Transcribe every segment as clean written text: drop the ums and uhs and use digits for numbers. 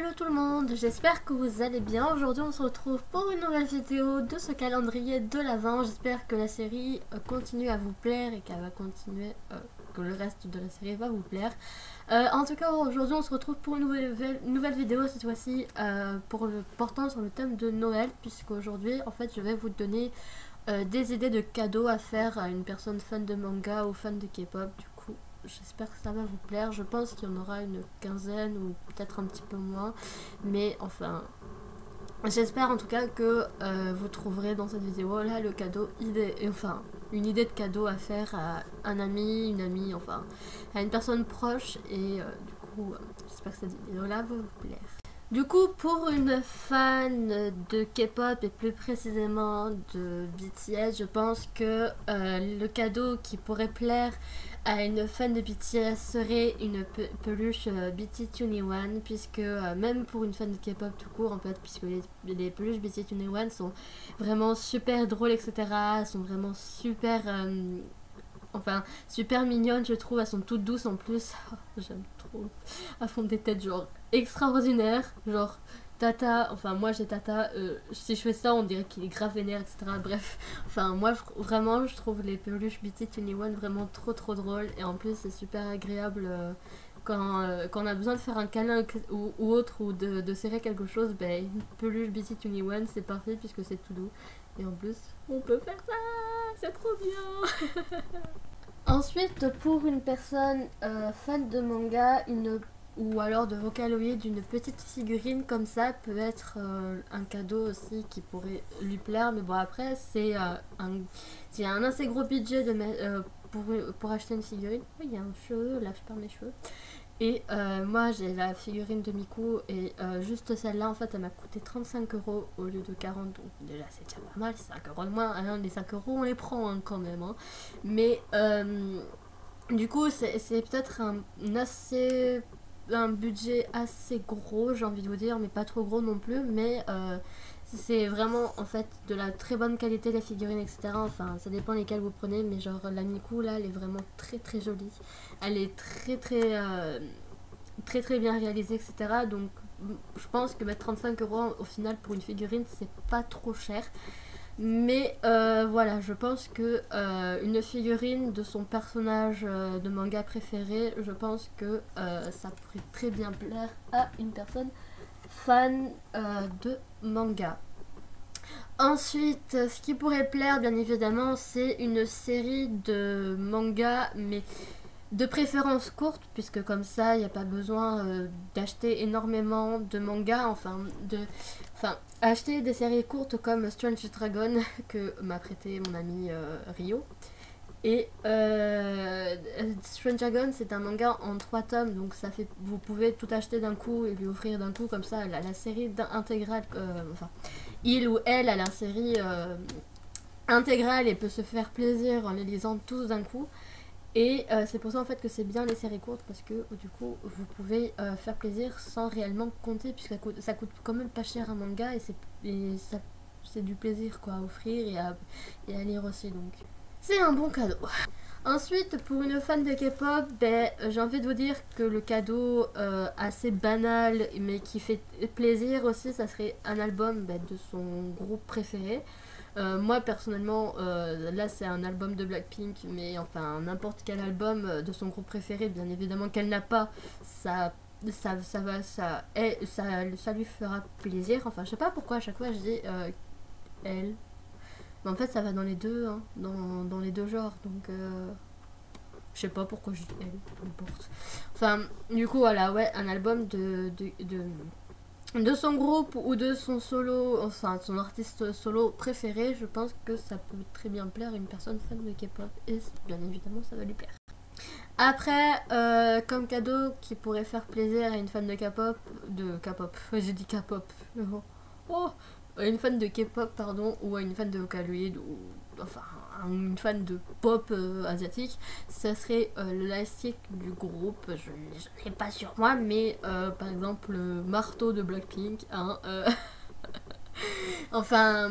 Hello tout le monde, j'espère que vous allez bien. Aujourd'hui on se retrouve pour une nouvelle vidéo de ce calendrier de l'Avent. J'espère que la série continue à vous plaire et qu'elle va continuer, que le reste de la série va vous plaire. En tout cas aujourd'hui on se retrouve pour une nouvelle vidéo, cette fois-ci portant sur le thème de Noël, puisque aujourd'hui en fait je vais vous donner des idées de cadeaux à faire à une personne fan de manga ou fan de K-pop. Du coup j'espère que ça va vous plaire. Je pense qu'il y en aura une quinzaine ou peut-être un petit peu moins. Mais enfin, j'espère en tout cas que vous trouverez dans cette vidéo là le cadeau enfin une idée de cadeau à faire à un ami, une amie, enfin à une personne proche. Et du coup, j'espère que cette vidéo là va vous plaire. Du coup, pour une fan de K-pop et plus précisément de BTS, je pense que le cadeau qui pourrait plaire à une fan de BTS serait une peluche BT21, puisque même pour une fan de K-pop tout court en fait, puisque les peluches BT21 sont vraiment super drôles, etc. Elles sont vraiment super... Enfin, super mignonne, je trouve. Elles sont toutes douces en plus. Oh, j'aime trop. Elles font des têtes genre extraordinaires. Genre Tata. Enfin, moi j'ai Tata. Si je fais ça, on dirait qu'il est grave vénère, etc. Bref. Enfin, moi vraiment, je trouve les peluches BT21 vraiment trop drôles. Et en plus, c'est super agréable quand on a besoin de faire un câlin ou autre, ou de serrer quelque chose. Ben, une peluche BT21, c'est parfait puisque c'est tout doux. Et en plus, on peut faire ça. C'est trop bien. Ensuite, pour une personne fan de manga, ou alors de Vocaloid, une petite figurine comme ça peut être un cadeau aussi qui pourrait lui plaire. Mais bon, après, c'est un assez gros budget pour acheter une figurine. Oui, il y a un cheveu, là je perds mes cheveux. Et moi j'ai la figurine de Miku et juste celle-là en fait elle m'a coûté 35 € au lieu de 40, donc déjà c'est déjà pas mal, c'est 5 € de moins, hein, les 5 € on les prend hein, quand même hein. Mais du coup c'est peut-être un budget assez gros, j'ai envie de vous dire, mais pas trop gros non plus, mais c'est vraiment en fait de la très bonne qualité, les figurines, etc. Enfin ça dépend lesquelles vous prenez, mais genre la Miku là elle est vraiment très jolie, elle est très bien réalisée, etc. Donc je pense que mettre 35 € au final pour une figurine c'est pas trop cher. Mais voilà, je pense que une figurine de son personnage de manga préféré, je pense que ça pourrait très bien plaire à une personne fan de manga. Ensuite, ce qui pourrait plaire bien évidemment, c'est une série de mangas, mais de préférence courte, puisque comme ça il n'y a pas besoin d'acheter énormément de mangas, enfin acheter des séries courtes comme Strange Dragon que m'a prêté mon ami Rio. Et Strange Dragon c'est un manga en 3 tomes, donc ça fait, vous pouvez tout acheter d'un coup et lui offrir d'un coup, comme ça la série intégrale, enfin il ou elle a la série intégrale et peut se faire plaisir en les lisant tous d'un coup. Et c'est pour ça en fait que c'est bien les séries courtes, parce que du coup vous pouvez faire plaisir sans réellement compter, puisque ça coûte quand même pas cher un manga, et c'est du plaisir quoi à offrir et à lire aussi, donc c'est un bon cadeau. Ensuite, pour une fan de K-pop, j'ai envie de vous dire que le cadeau assez banal mais qui fait plaisir aussi, ça serait un album de son groupe préféré. Moi personnellement, là c'est un album de Blackpink, mais enfin n'importe quel album de son groupe préféré, bien évidemment qu'elle n'a pas, ça lui fera plaisir. Enfin je sais pas pourquoi à chaque fois je dis elle, mais en fait ça va dans les deux, hein, dans les deux genres, donc je sais pas pourquoi je dis elle, peu importe. Enfin du coup voilà, ouais, un album de son groupe ou de son solo, enfin de son artiste solo préféré, je pense que ça peut très bien plaire à une personne fan de K-pop, et bien évidemment ça va lui plaire. Après, comme cadeau qui pourrait faire plaisir à une fan de K-pop, j'ai dit K-pop, oh, une fan de K-pop pardon, ou à une fan de Vocaloid, ou enfin une fan de pop asiatique, ça serait le lightstick du groupe. Je n'ai pas sur moi, mais par exemple le marteau de Blackpink, hein, Enfin,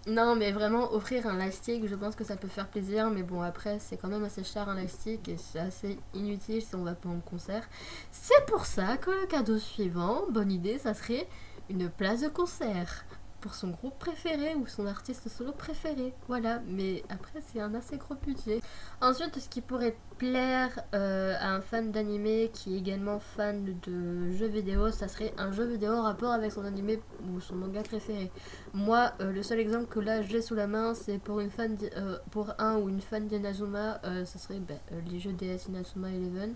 non, mais vraiment offrir un lightstick, je pense que ça peut faire plaisir. Mais bon, après, c'est quand même assez cher un lightstick et c'est assez inutile si on va pas en concert. C'est pour ça que le cadeau suivant, bonne idée, ça serait une place de concert pour son groupe préféré ou son artiste solo préféré. Voilà, mais après, c'est un assez gros budget. Ensuite, ce qui pourrait plaire à un fan d'anime qui est également fan de jeux vidéo, ça serait un jeu vidéo en rapport avec son anime ou son manga préféré. Moi, le seul exemple que là j'ai sous la main, c'est pour une fan pour un ou une fan d'Inazuma, ça serait les jeux DS Inazuma Eleven.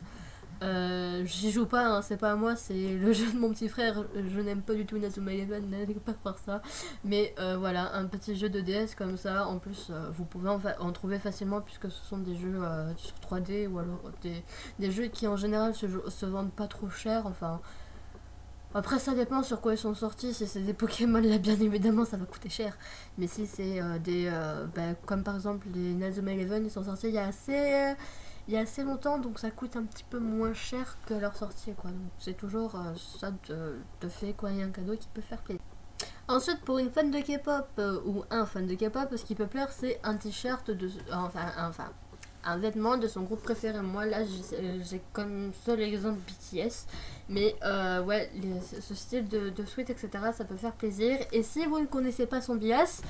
J'y joue pas, hein, c'est pas à moi, c'est le jeu de mon petit frère. Je n'aime pas du tout Inazuma Eleven, n'allez pas faire ça. Mais voilà, un petit jeu de DS comme ça. En plus, vous pouvez en trouver facilement puisque ce sont des jeux sur 3D ou alors des jeux qui en général se vendent pas trop cher. Enfin, après ça dépend sur quoi ils sont sortis. Si c'est des Pokémon, là bien évidemment ça va coûter cher. Mais si c'est comme par exemple les Inazuma Eleven, ils sont sortis il y a assez longtemps, donc ça coûte un petit peu moins cher que leur sortie, quoi. Donc c'est toujours ça de fait, quoi. Il y a un cadeau qui peut faire plaisir. Ensuite, pour une fan de K-pop ou un fan de K-pop, ce qui peut plaire, c'est un t-shirt un vêtement de son groupe préféré. Moi, là, j'ai comme seul exemple BTS. Mais ouais, ce style de sweat, etc., ça peut faire plaisir. Et si vous ne connaissez pas son bias,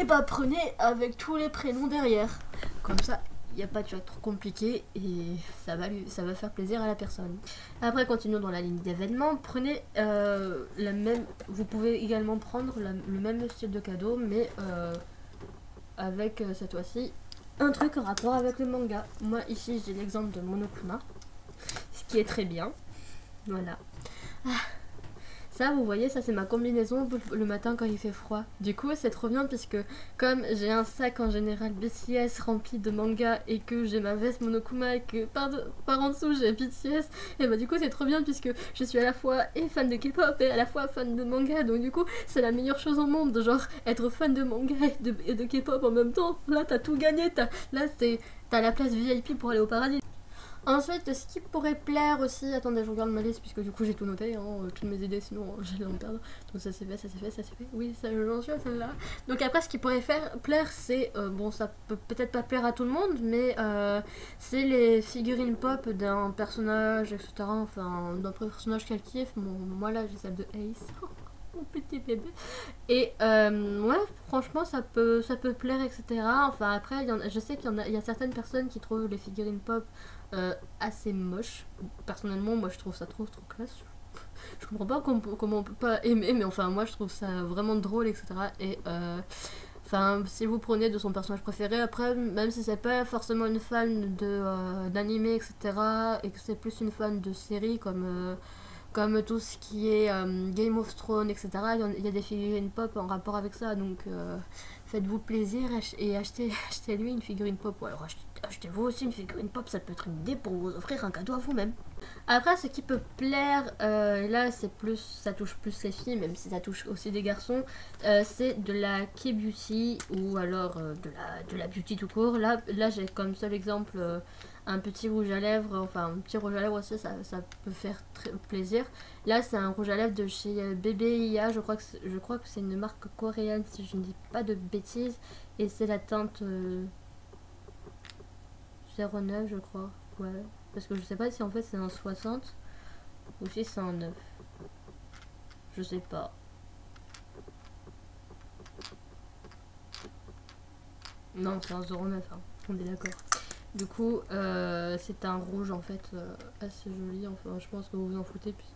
et bah prenez avec tous les prénoms derrière. Comme ça, il n'y a pas de truc trop compliqué et ça va faire plaisir à la personne. Après, continuons dans la ligne d'événements. Prenez vous pouvez également prendre le même style de cadeau, mais avec cette fois-ci un truc en rapport avec le manga. Moi ici j'ai l'exemple de Monokuma, ce qui est très bien. Voilà. Ça, vous voyez, ça c'est ma combinaison le matin quand il fait froid. Du coup, c'est trop bien puisque comme j'ai un sac en général BTS rempli de manga et que j'ai ma veste Monokuma et que par en dessous j'ai BTS, et bah du coup c'est trop bien puisque je suis à la fois et fan de K-pop et à la fois fan de manga. Donc du coup, c'est la meilleure chose au monde de genre être fan de manga et de K-pop en même temps. Là, t'as tout gagné. T'as la place VIP pour aller au paradis. Ensuite, ce qui pourrait plaire aussi, attendez, je regarde ma liste puisque du coup j'ai tout noté, hein, toutes mes idées, sinon j'allais en perdre. Donc ça s'est fait, ça s'est fait, ça s'est fait. Oui, ça j'en suis à celle-là. Donc après, ce qui pourrait plaire, c'est, bon, ça peut peut-être pas plaire à tout le monde, mais c'est les figurines pop d'un personnage, etc. Enfin, d'un personnage qu'elle kiffe. Bon, moi là j'ai celle de Ace. Mon petit bébé. Et ouais, franchement ça peut plaire, etc. Enfin après je sais qu'il y a certaines personnes qui trouvent les figurines pop assez moches. Personnellement moi je trouve ça trop classe. Je comprends pas comment on peut pas aimer, mais enfin moi je trouve ça vraiment drôle, etc. Et enfin, si vous prenez de son personnage préféré, après, même si c'est pas forcément une fan d'anime, etc., et que c'est plus une fan de séries comme tout ce qui est Game of Thrones, etc., il y a des figurines pop en rapport avec ça, donc faites-vous plaisir et achetez-lui une figurine pop, ou alors achetez-vous aussi une figurine pop, ça peut être une idée pour vous offrir un cadeau à vous-même. Après, ce qui peut plaire, là c'est plus, ça touche plus les filles, même si ça touche aussi des garçons, c'est de la K-beauty ou alors de la beauty tout court. Là j'ai comme seul exemple un petit rouge à lèvres, enfin un petit rouge à lèvres aussi, ça peut faire très plaisir. Là c'est un rouge à lèvres de chez BBIA, je crois que c'est une marque coréenne si je ne dis pas de bêtises, et c'est la teinte 09 je crois, ouais. Parce que je sais pas si en fait c'est un 60 ou si c'est un 9. Je sais pas. Non, c'est un 09, hein. On est d'accord. Du coup, c'est un rouge en fait assez joli. Enfin, je pense que vous vous en foutez puisque...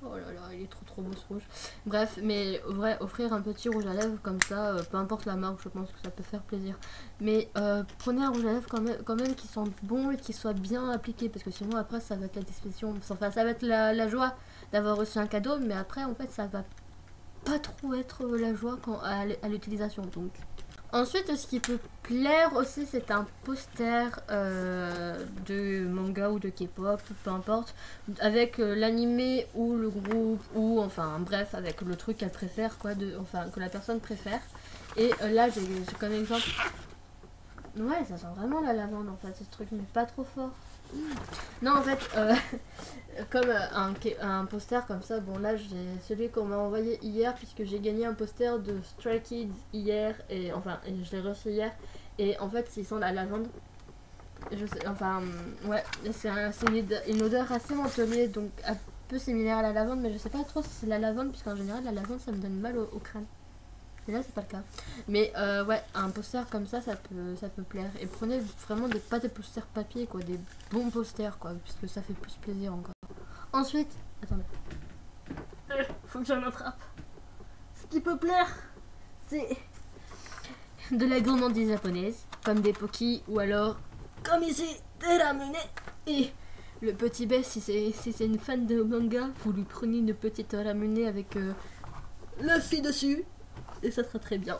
Oh là là, il est trop beau ce rouge. Bref, mais vrai, offrir un petit rouge à lèvres comme ça, peu importe la marque, je pense que ça peut faire plaisir. Mais prenez un rouge à lèvres quand même qui sente bon et qui soit bien appliqué, parce que sinon après ça va être la disposition, enfin ça va être la joie d'avoir reçu un cadeau, mais après en fait ça va pas trop être la joie à l'utilisation. Donc ensuite, ce qui peut plaire aussi, c'est un poster de manga ou de K-pop, peu importe, avec l'animé ou le groupe, ou enfin bref, avec le truc qu'elle préfère, quoi, enfin que la personne préfère. Et là, j'ai comme exemple... Ouais, ça sent vraiment la lavande en fait, ce truc, mais pas trop fort. Non, en fait, comme un poster comme ça, bon là j'ai celui qu'on m'a envoyé hier puisque j'ai gagné un poster de Stray Kids hier et enfin je l'ai reçu hier et en fait il sent la lavande. Je sais, enfin ouais, c'est une odeur assez mentholée donc un peu similaire à la lavande mais je sais pas trop si c'est la lavande puisqu'en général la lavande ça me donne mal au crâne. Et là c'est pas le cas. Mais ouais, un poster comme ça peut plaire. Et prenez vraiment pas des posters papier quoi, des bons posters quoi, puisque ça fait plus plaisir encore. Ensuite, attendez. Faut que j'en attrape. Ce qui peut plaire, c'est de la gourmandise japonaise, comme des poki ou alors, comme ici, des ramen. Et le petit B, si c'est une fan de manga, vous lui prenez une petite ramen avec Luffy dessus. Et ça sera très bien.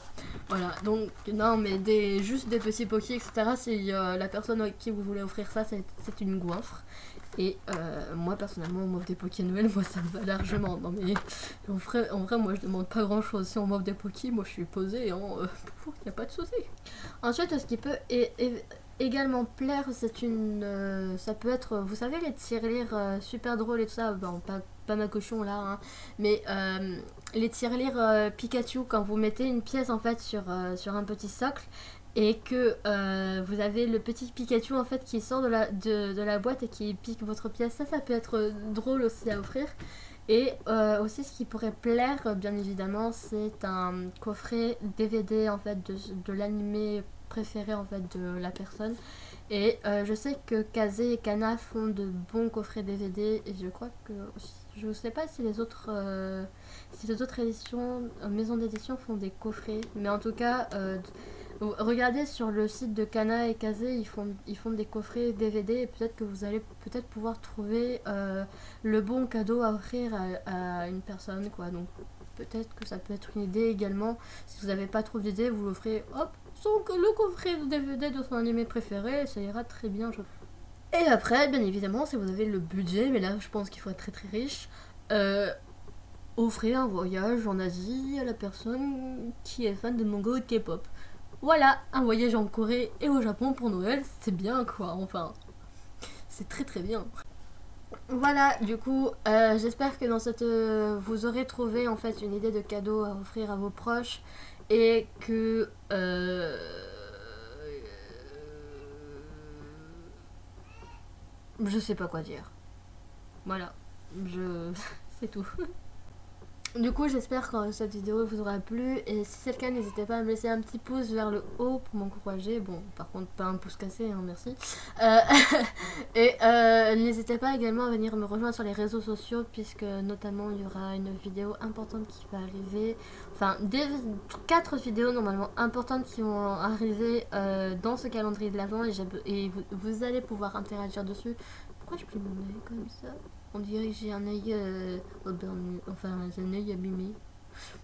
Voilà, donc non mais juste des petits poki etc. Si la personne à qui vous voulez offrir ça c'est une goinfre. Et moi personnellement on m'offre des poki à Noël, moi ça me va largement. Non mais en vrai moi je demande pas grand chose. Si on m'offre des poki, moi je suis posée, hein, il n'y a pas de souci. Ensuite ce qui peut également plaire c'est ça peut être, vous savez les tirelires super drôles et tout ça, bon pas ma cochon là, hein, mais les tirelires Pikachu quand vous mettez une pièce en fait sur un petit socle et que vous avez le petit Pikachu en fait qui sort de la boîte et qui pique votre pièce, ça peut être drôle aussi à offrir. Et aussi ce qui pourrait plaire bien évidemment c'est un coffret DVD en fait de l'animé préféré en fait de la personne. Et je sais que Kaze et Kana font de bons coffrets DVD et je crois que je sais pas si les autres éditions, maisons d'édition font des coffrets, mais en tout cas regardez sur le site de Kana et Kaze, ils font des coffrets DVD et peut-être que vous allez peut-être pouvoir trouver le bon cadeau à offrir à une personne quoi. Donc peut-être que ça peut être une idée également. Si vous n'avez pas trop d'idées, vous l'offrez, hop, le coffret de DVD de son animé préféré, ça ira très bien. Et après, bien évidemment, si vous avez le budget, mais là je pense qu'il faut être très très riche, offrez un voyage en Asie à la personne qui est fan de manga ou de K-pop. Voilà, un voyage en Corée et au Japon pour Noël, c'est bien quoi, enfin, c'est très très bien. Voilà, du coup, j'espère que dans cette vous aurez trouvé en fait une idée de cadeau à offrir à vos proches et que je sais pas quoi dire. Voilà, c'est tout. Du coup, j'espère que cette vidéo vous aura plu et si c'est le cas, n'hésitez pas à me laisser un petit pouce vers le haut pour m'encourager. Bon, par contre, pas un pouce cassé, hein, merci. Et n'hésitez pas également à venir me rejoindre sur les réseaux sociaux puisque notamment il y aura une vidéo importante qui va arriver. Enfin, 4 vidéos normalement importantes qui vont arriver dans ce calendrier de l'Avent et vous allez pouvoir interagir dessus. Pourquoi je plie mon œil comme ça? On dirait que j'ai un œil enfin j'ai un œil abîmé.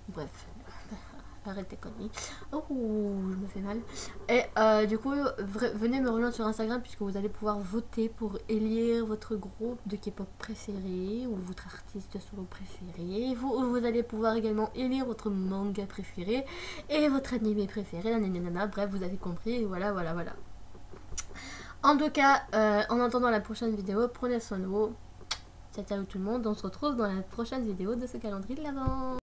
Bref, arrête tes conneries. Oh, je me fais mal. Et du coup, venez me rejoindre sur Instagram puisque vous allez pouvoir voter pour élire votre groupe de K-pop préféré ou votre artiste solo préféré. Vous allez pouvoir également élire votre manga préféré et votre animé préféré. Nanana, bref, vous avez compris. Voilà. En tout cas, en attendant la prochaine vidéo, prenez soin de vous. Ciao tout le monde, on se retrouve dans la prochaine vidéo de ce calendrier de l'Avent.